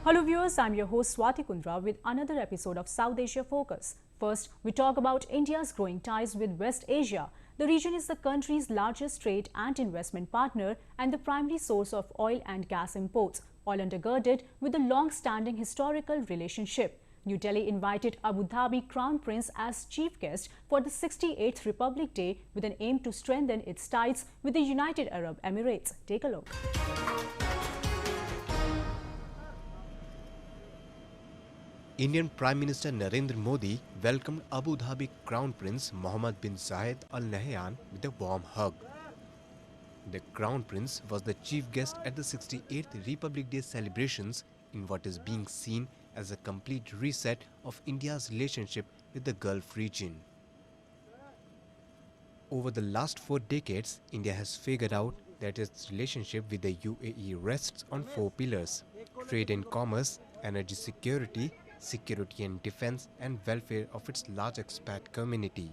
Hello viewers, I'm your host Swati Kundra with another episode of South Asia Focus. First, we talk about India's growing ties with West Asia. The region is the country's largest trade and investment partner and the primary source of oil and gas imports, all undergirded with a long-standing historical relationship. New Delhi invited Abu Dhabi Crown Prince as chief guest for the 68th Republic Day with an aim to strengthen its ties with the United Arab Emirates. Take a look. Indian Prime Minister Narendra Modi welcomed Abu Dhabi Crown Prince Mohammed bin Zayed Al Nahyan with a warm hug. The Crown Prince was the chief guest at the 68th Republic Day celebrations in what is being seen as a complete reset of India's relationship with the Gulf region. Over the last 4 decades, India has figured out that its relationship with the UAE rests on 4 pillars: trade and commerce, energy security, security and defense, and welfare of its large expat community.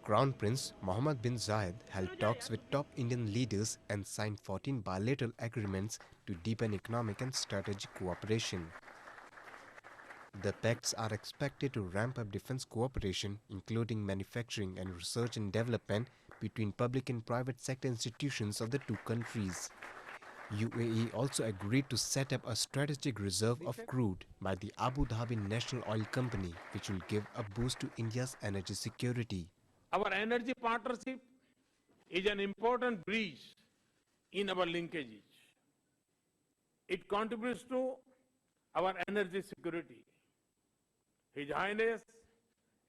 Crown Prince Mohammed bin Zayed held talks with top Indian leaders and signed 14 bilateral agreements to deepen economic and strategic cooperation. The pacts are expected to ramp up defense cooperation, including manufacturing and research and development between public and private sector institutions of the 2 countries. UAE also agreed to set up a strategic reserve of crude by the Abu Dhabi National Oil Company, which will give a boost to India's energy security. Our energy partnership is an important bridge in our linkages. It contributes to our energy security. His Highness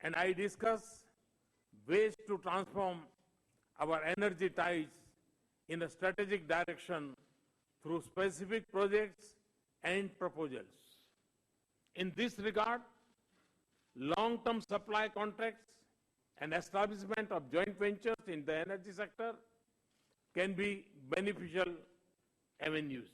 and I discuss ways to transform our energy ties in a strategic direction through specific projects and proposals. In this regard, long-term supply contracts and establishment of joint ventures in the energy sector can be beneficial avenues.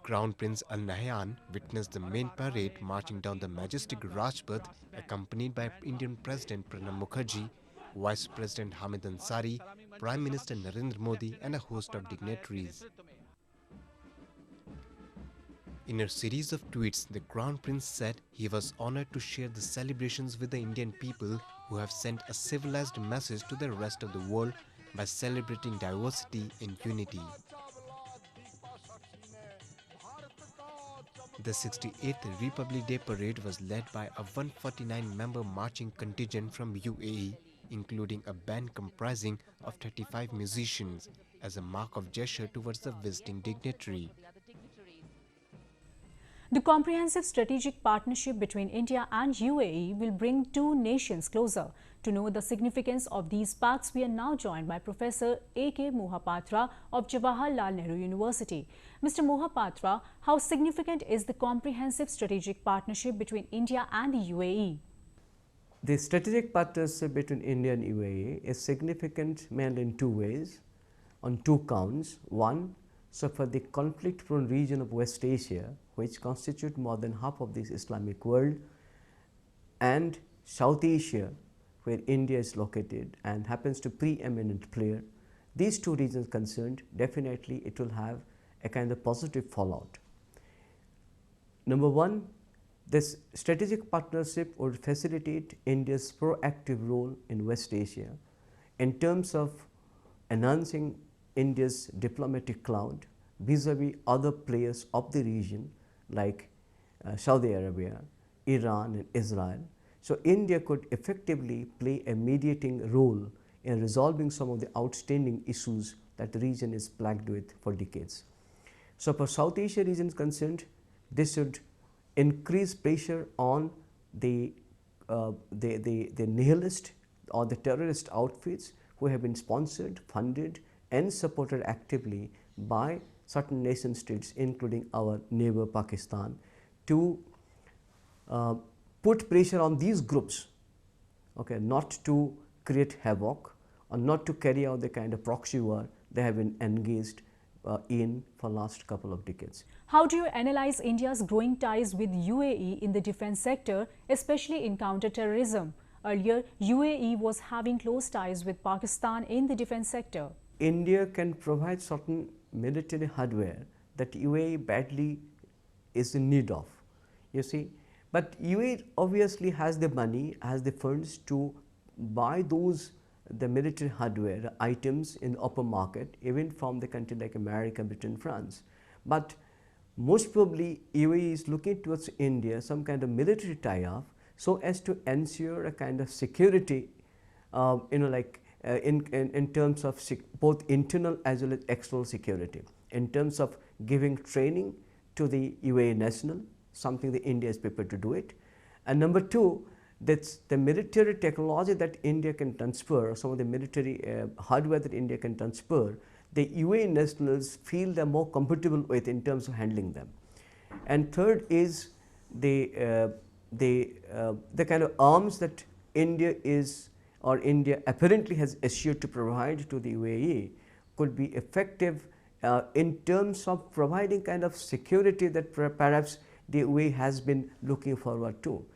Crown Prince Al Nahyan witnessed the main parade marching down the majestic Rajpath, accompanied by Indian President Pranab Mukherjee, Vice President Hamid Ansari, Prime Minister Narendra Modi, and a host of dignitaries. In a series of tweets, the Crown Prince said he was honored to share the celebrations with the Indian people who have sent a civilized message to the rest of the world by celebrating diversity in unity. The 68th Republic Day parade was led by a 149-member marching contingent from UAE, including a band comprising of 35 musicians, as a mark of gesture towards the visiting dignitary. The comprehensive strategic partnership between India and UAE will bring 2 nations closer. To know the significance of these pacts, we are now joined by Professor A.K. Mohapatra of Jawaharlal Nehru University. Mr. Mohapatra, how significant is the comprehensive strategic partnership between India and the UAE? The strategic partnership between India and UAE is significant mainly in 2 ways, on 2 counts. One, so for the conflict-prone region of West Asia, which constitute more than half of this Islamic world, and South Asia, where India is located and happens to preeminent player, these 2 regions concerned, definitely it will have a kind of positive fallout. Number 1, this strategic partnership would facilitate India's proactive role in West Asia in terms of enhancing India's diplomatic clout vis-a-vis other players of the region like Saudi Arabia, Iran and Israel. So India could effectively play a mediating role in resolving some of the outstanding issues that the region is plagued with for decades. So for South Asia region is concerned, this should increase pressure on the nihilist or the terrorist outfits who have been sponsored, funded and supported actively by certain nation states, including our neighbor Pakistan, to put pressure on these groups, okay, not to create havoc or not to carry out the kind of proxy war they have been engaged in for last couple of decades. How do you analyze India's growing ties with UAE in the defense sector, especially in counter-terrorism? Earlier, UAE was having close ties with Pakistan in the defense sector. India can provide certain military hardware that UAE badly is in need of, you see. But UAE obviously has the money, has the funds to buy the military hardware items in the open market, even from the country like America, Britain, France. But most probably UAE is looking towards India, some kind of military tie-up, so as to ensure a kind of security, in terms of both internal as well as external security, in terms of giving training to the UAE national, something that India is prepared to do it. And number two, that's the military technology that India can transfer, some of the military hardware that India can transfer, the UAE nationals feel they're more comfortable with in terms of handling them. And third is the kind of arms that India apparently has assured to provide to the UAE could be effective in terms of providing kind of security that perhaps the UAE has been looking forward to.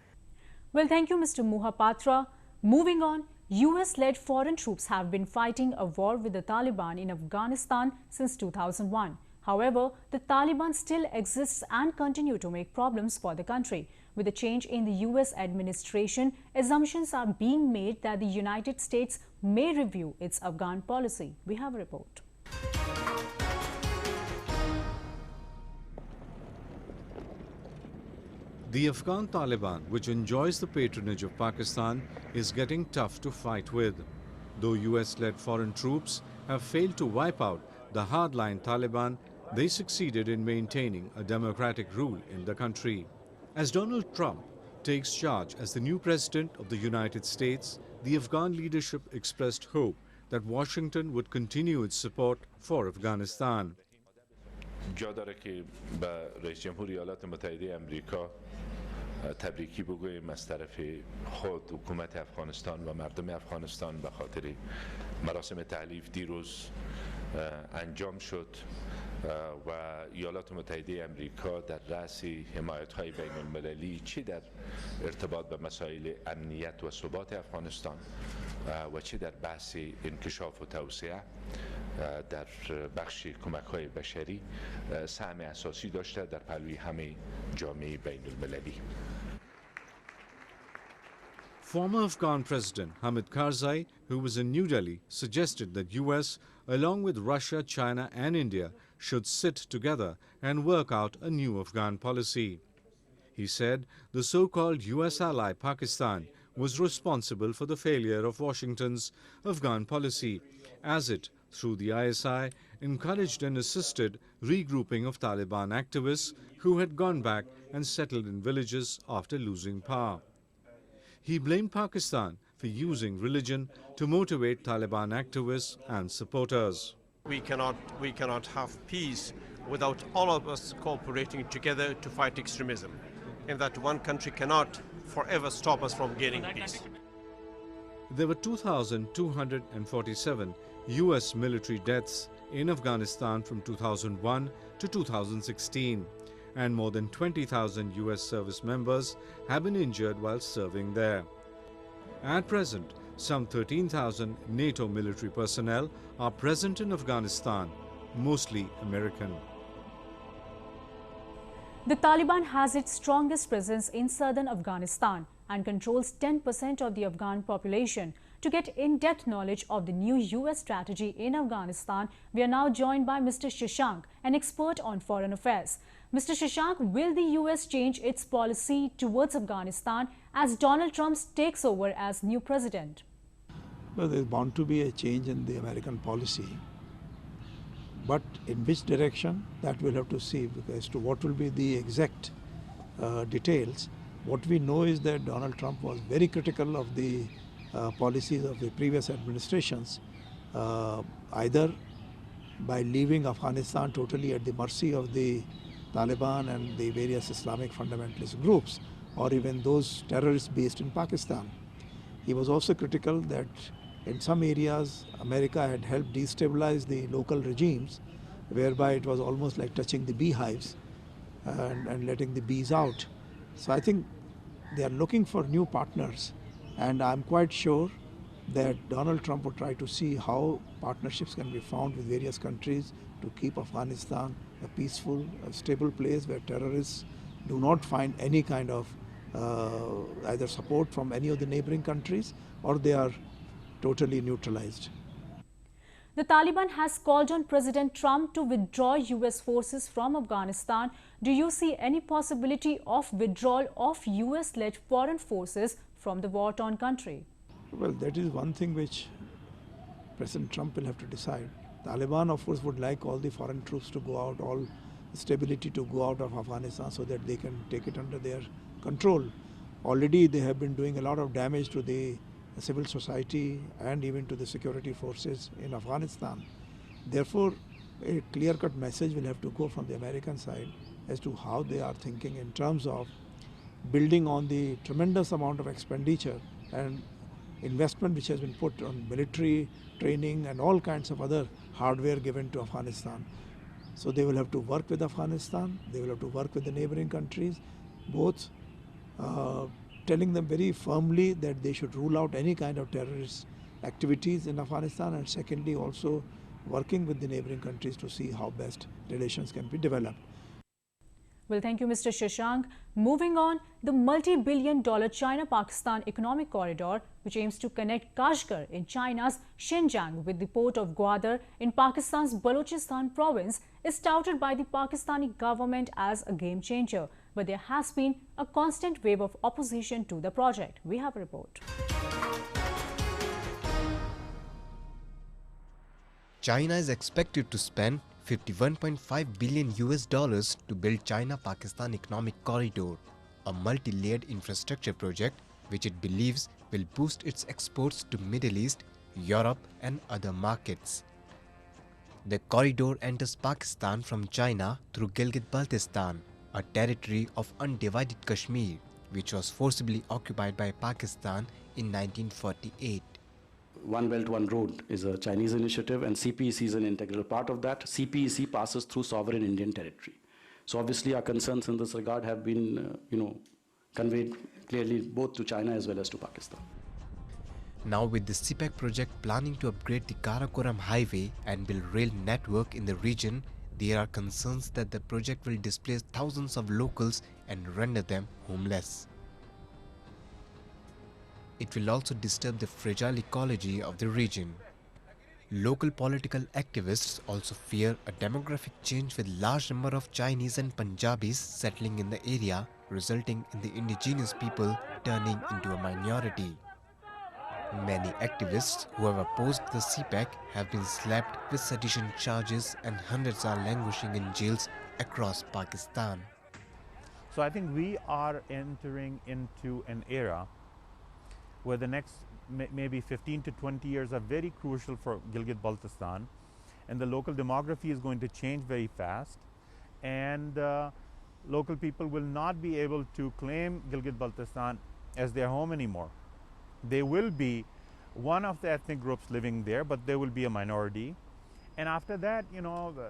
Well, thank you, Mr. Mohapatra. Moving on, US-led foreign troops have been fighting a war with the Taliban in Afghanistan since 2001. However, the Taliban still exists and continue to make problems for the country. With the change in the US administration, assumptions are being made that the United States may review its Afghan policy. We have a report. The Afghan Taliban, which enjoys the patronage of Pakistan, is getting tough to fight with. Though US-led foreign troops have failed to wipe out the hardline Taliban, they succeeded in maintaining a democratic rule in the country. As Donald Trump takes charge as the new president of the United States, the Afghan leadership expressed hope that Washington would continue its support for Afghanistan. جا داره که به رئیس جمهور ایالات متحده آمریکا تبریکی بگوییم از طرف خود حکومت افغانستان و مردم افغانستان به خاطر مراسم تحلیف دیروز انجام شد و ایالات متحده آمریکا در رأس حمایت‌های بین المللی چه در ارتباط به مسائل امنیت و ثبات افغانستان و چه در بحث انکشاف و توسعه در بخش کمک‌های بشری سهم اساسی داشته در پهلوی همه جامعه بین المللی. Former Afghan President Hamid Karzai, who was in New Delhi, suggested that US, along with Russia, China and India, should sit together and work out a new Afghan policy. He said the so-called US ally Pakistan was responsible for the failure of Washington's Afghan policy, as it, through the ISI, encouraged and assisted regrouping of Taliban activists who had gone back and settled in villages after losing power. He blamed Pakistan for using religion to motivate Taliban activists and supporters. We cannot have peace without all of us cooperating together to fight extremism, and that one country cannot forever stop us from gaining peace. There were 2,247 US military deaths in Afghanistan from 2001 to 2016, and more than 20,000 US service members have been injured while serving there. At present, some 13,000 NATO military personnel are present in Afghanistan, mostly American. The Taliban has its strongest presence in southern Afghanistan and controls 10% of the Afghan population. To get in-depth knowledge of the new US strategy in Afghanistan, we are now joined by Mr. Shashank, an expert on foreign affairs. Mr. Shashank, will the US change its policy towards Afghanistan as Donald Trump takes over as new president? Well, there's bound to be a change in the American policy. But in which direction, that we'll have to see, as to what will be the exact details. What we know is that Donald Trump was very critical of the policies of the previous administrations, either by leaving Afghanistan totally at the mercy of the Taliban and the various Islamic fundamentalist groups, or even those terrorists based in Pakistan. He was also critical that in some areas America had helped destabilize the local regimes, whereby it was almost like touching the beehives and letting the bees out. So I think they are looking for new partners, and I'm quite sure that Donald Trump would try to see how partnerships can be found with various countries to keep Afghanistan a peaceful, a stable place where terrorists do not find any kind of either support from any of the neighboring countries, or they are totally neutralized. The Taliban has called on President Trump to withdraw US forces from Afghanistan. Do you see any possibility of withdrawal of US-led foreign forces from the war-torn country? Well, that is one thing which President Trump will have to decide. Taliban, of course, would like all the foreign troops to go out, all stability to go out of Afghanistan so that they can take it under their control. Already they have been doing a lot of damage to the civil society and even to the security forces in Afghanistan. Therefore, a clear-cut message will have to go from the American side as to how they are thinking in terms of building on the tremendous amount of expenditure and investment which has been put on military training and all kinds of other hardware given to Afghanistan. So they will have to work with Afghanistan, they will have to work with the neighboring countries, both telling them very firmly that they should rule out any kind of terrorist activities in Afghanistan, and secondly also working with the neighboring countries to see how best relations can be developed. Well, thank you, Mr. Shashank. Moving on, the multi-billion-dollar China-Pakistan economic corridor, which aims to connect Kashgar in China's Xinjiang with the port of Gwadar in Pakistan's Balochistan province, is touted by the Pakistani government as a game changer. But there has been a constant wave of opposition to the project. We have a report. China is expected to spend $51.5 billion to build China-Pakistan Economic Corridor, a multi-layered infrastructure project which it believes will boost its exports to Middle East, Europe and other markets. The corridor enters Pakistan from China through Gilgit-Baltistan, a territory of undivided Kashmir, which was forcibly occupied by Pakistan in 1948. One Belt, One Road is a Chinese initiative, and CPEC is an integral part of that. CPEC passes through sovereign Indian territory. So obviously our concerns in this regard have been, conveyed clearly both to China as well as to Pakistan. Now with the CPEC project planning to upgrade the Karakoram highway and build rail network in the region, there are concerns that the project will displace thousands of locals and render them homeless. It will also disturb the fragile ecology of the region. Local political activists also fear a demographic change with large number of Chinese and Punjabis settling in the area, resulting in the indigenous people turning into a minority. Many activists who have opposed the CPEC have been slapped with sedition charges, and hundreds are languishing in jails across Pakistan. So I think we are entering into an era where the next maybe 15 to 20 years are very crucial for Gilgit-Baltistan, and the local demography is going to change very fast, and local people will not be able to claim Gilgit-Baltistan as their home anymore. They will be one of the ethnic groups living there, but they will be a minority. And after that,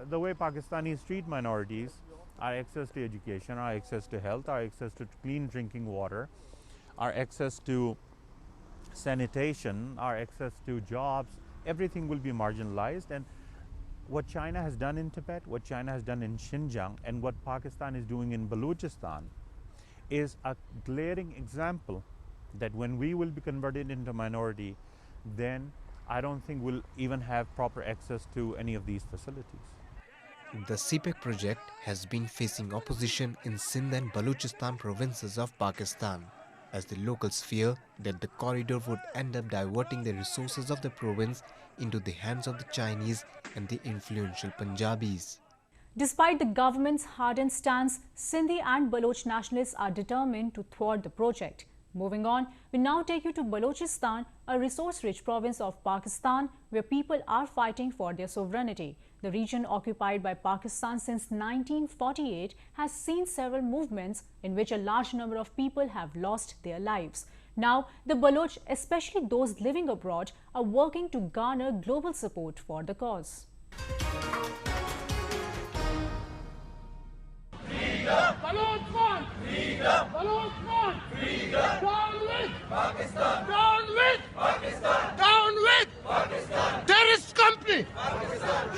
the way Pakistanis treat minorities, our access to education, our access to health, our access to clean drinking water, our access to sanitation, our access to jobs, everything will be marginalized. And what China has done in Tibet, what China has done in Xinjiang, and what Pakistan is doing in Balochistan is a glaring example that when we will be converted into minority, then I don't think we'll even have proper access to any of these facilities. The CPEC project has been facing opposition in Sindh and Balochistan provinces of Pakistan, as the locals fear that the corridor would end up diverting the resources of the province into the hands of the Chinese and the influential Punjabis. Despite the government's hardened stance, Sindhi and Baloch nationalists are determined to thwart the project. Moving on, we now take you to Balochistan, a resource-rich province of Pakistan where people are fighting for their sovereignty. The region occupied by Pakistan since 1948 has seen several movements in which a large number of people have lost their lives. Now, the Baloch, especially those living abroad, are working to garner global support for the cause. Freedom! Freedom! Freedom! Freedom! Down with Pakistan! Down with Pakistan! Down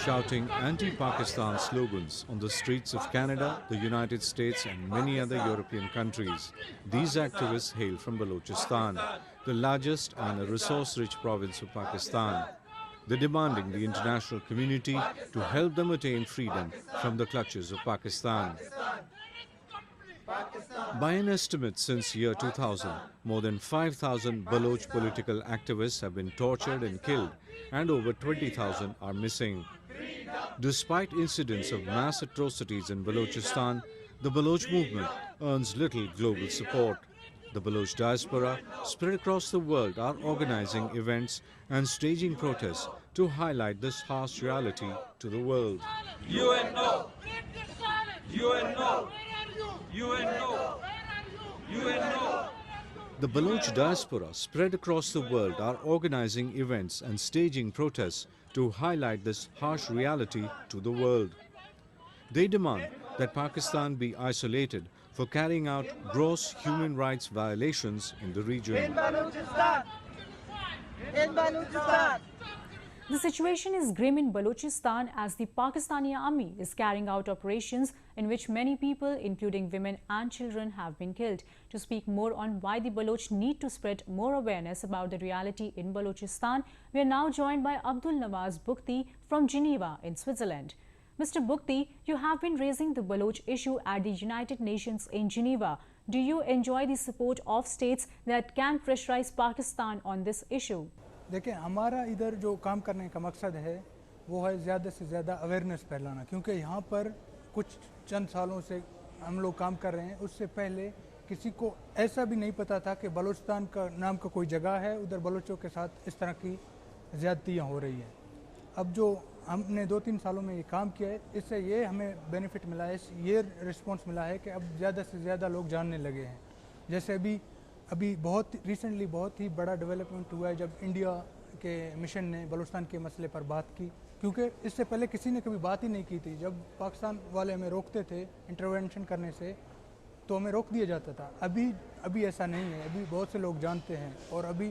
Shouting anti-Pakistan slogans on the streets of Canada, the United States and many other European countries. These activists hail from Balochistan, the largest and a resource-rich province of Pakistan. They're demanding the international community to help them attain freedom from the clutches of Pakistan. By an estimate since year 2000, more than 5,000 Baloch political activists have been tortured and killed, and over 20,000 are missing. Despite incidents of mass atrocities in Balochistan, the Baloch movement earns little global support. The Baloch diaspora spread across the world are organizing events and staging protests to highlight this harsh reality to the world. UN no! UN no! UN no! UN no! The Baloch diaspora spread across the world are organizing events and staging protests to highlight this harsh reality to the world. They demand that Pakistan be isolated for carrying out gross human rights violations in the region. The situation is grim in Balochistan as the Pakistani army is carrying out operations in which many people, including women and children, have been killed. To speak more on why the Baloch need to spread more awareness about the reality in Balochistan, we are now joined by Abdul Nawaz Bukti from Geneva in Switzerland. Mr. Bukti, you have been raising the Baloch issue at the United Nations in Geneva. Do you enjoy the support of states that can pressurize Pakistan on this issue? देखिए हमारा इधर जो काम करने का मकसद है वो है ज़्यादा से ज़्यादा अवेयरनेस फैलाना, क्योंकि यहाँ पर कुछ चंद सालों से हम लोग काम कर रहे हैं। उससे पहले किसी को ऐसा भी नहीं पता था कि बलूचिस्तान का नाम का कोई जगह है, उधर बलूचों के साथ इस तरह की ज़्यादतियाँ हो रही हैं। अब जो हमने 2-3 सालों में ये काम किया है, इससे ये हमें बेनिफिट मिला है, ये रिस्पॉन्स मिला है कि अब ज़्यादा से ज़्यादा लोग जानने लगे हैं। जैसे अभी बहुत रिसेंटली बहुत ही बड़ा डेवलपमेंट हुआ है जब इंडिया के मिशन ने बलूचिस्तान के मसले पर बात की, क्योंकि इससे पहले किसी ने कभी बात ही नहीं की थी। जब पाकिस्तान वाले हमें रोकते थे इंटरवेंशन करने से तो हमें रोक दिया जाता था। अभी ऐसा नहीं है, अभी बहुत से लोग जानते हैं और अभी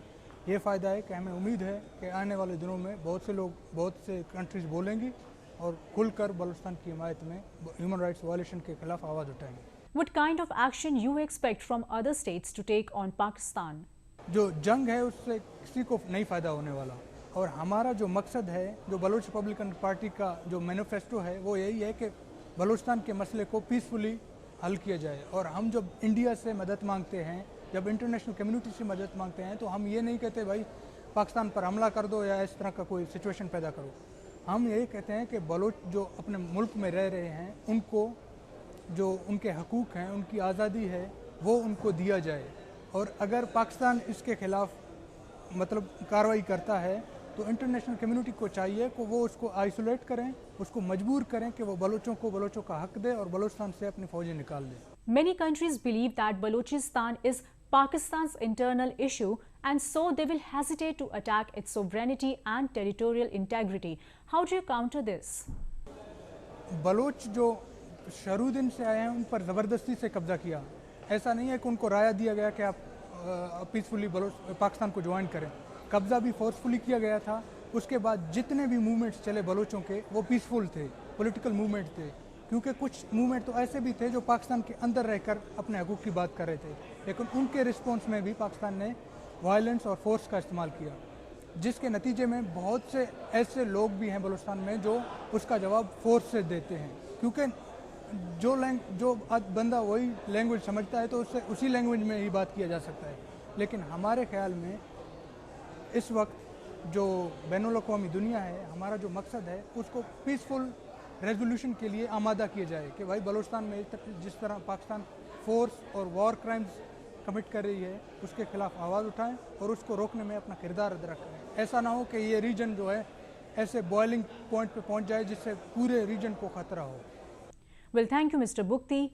ये फ़ायदा है कि हमें उम्मीद है कि आने वाले दिनों में बहुत से कंट्रीज़ बोलेंगी और खुलकर बलूचिस्तान की हिमायत में ह्यूमन राइट्स वायलेशन के खिलाफ आवाज़ उठाएंगी। What kind of action you expect from other states to take on Pakistan? जो जंग है उससे किसी को नहीं फ़ायदा होने वाला, और हमारा जो मकसद है, जो बलूच रिपब्लिकन पार्टी का जो मैनिफेस्टो है वो यही है कि बलूचिस्तान के मसले को पीसफुली हल किया जाए। और हम जब इंडिया से मदद मांगते हैं, जब इंटरनेशनल कम्युनिटी से मदद मांगते हैं, तो हम ये नहीं कहते भाई पाकिस्तान पर हमला कर दो या इस तरह का कोई सिचुएशन पैदा करो। हम यही कहते हैं कि बलूच जो अपने मुल्क में रह रहे हैं उनको जो उनके हकूक़ हैं, उनकी आज़ादी है, वो उनको दिया जाए। और अगर पाकिस्तान इसके ख़िलाफ़ मतलब कार्रवाई करता है तो इंटरनेशनल कम्युनिटी को चाहिए कि वो उसको आइसोलेट करें, उसको मजबूर करें कि वो बलोचों का हक दे और बलूचिस्तान से अपनी फ़ौजें निकाल दे। Many countries believe that Balochistan is Pakistan's internal issue and so they will hesitate to attack its sovereignty and territorial integrity. How do you counter this? Baloch जो शुरू से आए हैं उन पर ज़बरदस्ती से कब्ज़ा किया, ऐसा नहीं है कि उनको राय दिया गया कि आप पीसफुली पाकिस्तान को ज्वाइन करें। कब्ज़ा भी फोर्सफुली किया गया था। उसके बाद जितने भी मूवमेंट्स चले बलोचों के वो पीसफुल थे, पॉलिटिकल मूवमेंट थे, क्योंकि कुछ मूवमेंट तो ऐसे भी थे जो पाकिस्तान के अंदर रहकर अपने हकूक़ की बात कर रहे थे, लेकिन उनके रिस्पॉन्स में भी पाकिस्तान ने वायलेंस और फोर्स का इस्तेमाल किया, जिसके नतीजे में बहुत से ऐसे लोग भी हैं बलूचिस्तान में जो उसका जवाब फोर्स से देते हैं। क्योंकि जो बंदा वही लैंग्वेज समझता है तो उससे उसी लैंग्वेज में ही बात किया जा सकता है। लेकिन हमारे ख्याल में इस वक्त जो बैनुल-अक़वामी दुनिया है, हमारा जो मकसद है उसको पीसफुल रेजोल्यूशन के लिए आमादा किया जाए कि भाई बलूचिस्तान में जिस तरह पाकिस्तान फोर्स और वॉर क्राइम्स कमिट कर रही है उसके खिलाफ आवाज़ उठाएं और उसको रोकने में अपना किरदार अदा करें। ऐसा ना हो कि ये रीजन जो है ऐसे बॉइलिंग पॉइंट पे पहुंच जाए जिससे पूरे रीजन को खतरा हो। Well, thank you, Mr. Bukti.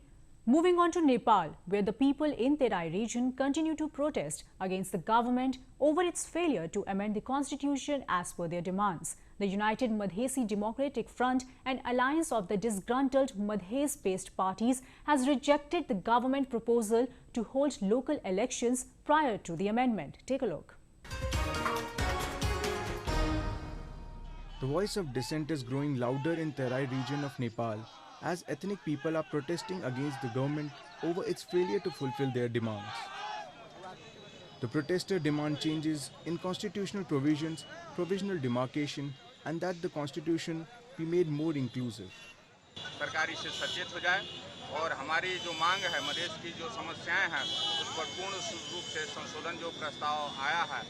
Moving on to Nepal, where the people in Terai region continue to protest against the government over its failure to amend the constitution as per their demands. The United Madhesi Democratic Front, an alliance of the disgruntled Madhes-based parties, has rejected the government proposal to hold local elections prior to the amendment. Take a look. The The voice of dissent is growing louder in Terai region of Nepal as ethnic people are protesting against the government over its failure to fulfill their demands. The protesters demand changes in constitutional provisions, provisional demarcation, and that the constitution be made more inclusive. सरकार इससे सचेत हो जाए और हमारी जो मांग है मधेश की जो समस्याएं हैं उस पर पूर्ण रूप से संशोधन जो प्रस्ताव आया है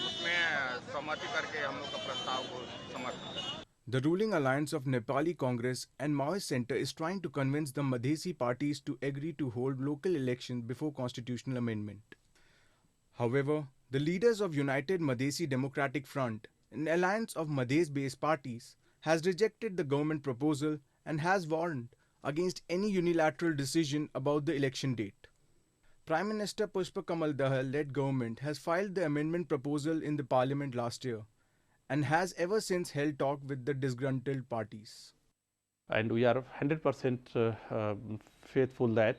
उसमें सहमति करके हम लोग का प्रस्ताव को समर्थन करें. The ruling alliance of Nepali Congress and Maoist Center is trying to convince the Madhesi parties to agree to hold local elections before constitutional amendment. However, the leaders of United Madhesi Democratic Front, an alliance of Madhes-based parties, has rejected the government proposal and has warned against any unilateral decision about the election date. Prime Minister Pushpa Kamal Dahal-led government has filed the amendment proposal in the parliament last year and has ever since held talk with the disgruntled parties. And we are 100% faithful that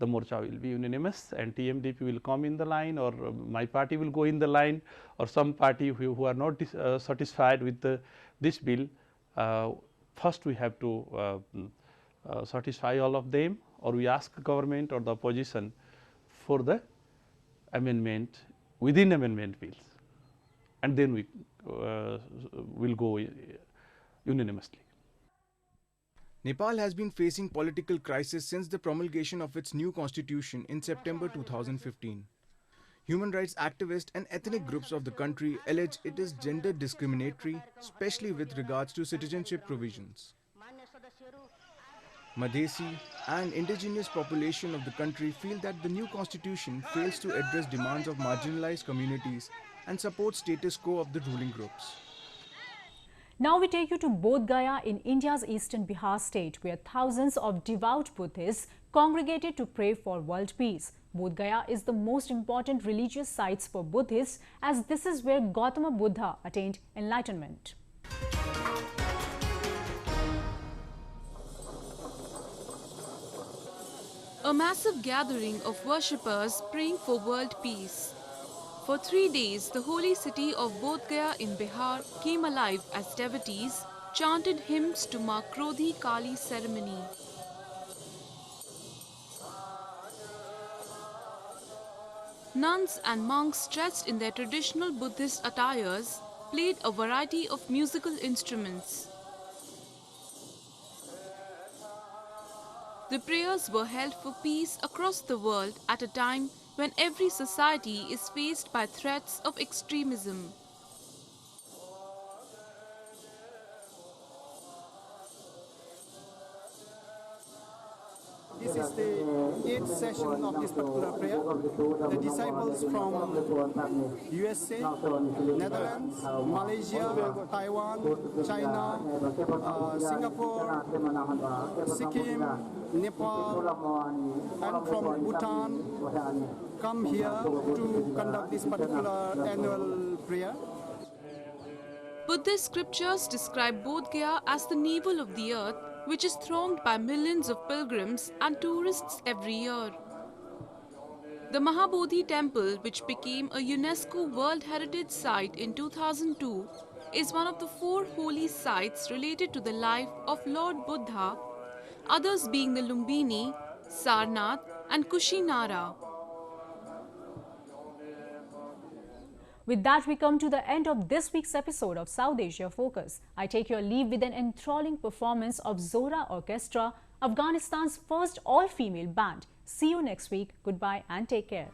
the Morcha will be unanimous and TMDP will come in the line, or my party will go in the line, or some party who are not satisfied with this bill. First we have to satisfy all of them, or we ask the government or the opposition for the amendment within amendment bills, and then we will go unanimously. Nepal has been facing political crisis since the promulgation of its new constitution in September 2015. Human rights activists and ethnic groups of the country allege it is gender discriminatory, especially with regards to citizenship provisions. Madhesi and indigenous population of the country feel that the new constitution fails to address demands of marginalized communities and supports status quo of the ruling groups. Now we take you to Bodh Gaya in India's eastern Bihar state, where thousands of devout Buddhists congregated to pray for world peace. Bodh Gaya is the most important religious sites for Buddhists, as this is where Gautama Buddha attained enlightenment. A massive gathering of worshippers praying for world peace. For 3 days, the holy city of Bodh Gaya in Bihar came alive as devotees chanted hymns to mark Krodhi Kali ceremony. Nuns and monks dressed in their traditional Buddhist attires played a variety of musical instruments. The prayers were held for peace across the world at a time when every society is faced by threats of extremism. This is the 8th session of this particular prayer. The disciples from USA, Netherlands, Malaysia, Taiwan, China, Singapore, Sikkim, Nepal, and from Bhutan come here to conduct this particular annual prayer. Buddhist scriptures describe Bodh Gaya as the navel of the earth, which is thronged by millions of pilgrims and tourists every year. The Mahabodhi temple, which became a UNESCO World Heritage Site in 2002, is one of the 4 holy sites related to the life of Lord Buddha, others being the Lumbini, Sarnath and Kushinara. With that, we come to the end of this week's episode of South Asia Focus. I take your leave with an enthralling performance of Zora Orchestra, Afghanistan's first all-female band. See you next week. Goodbye and take care.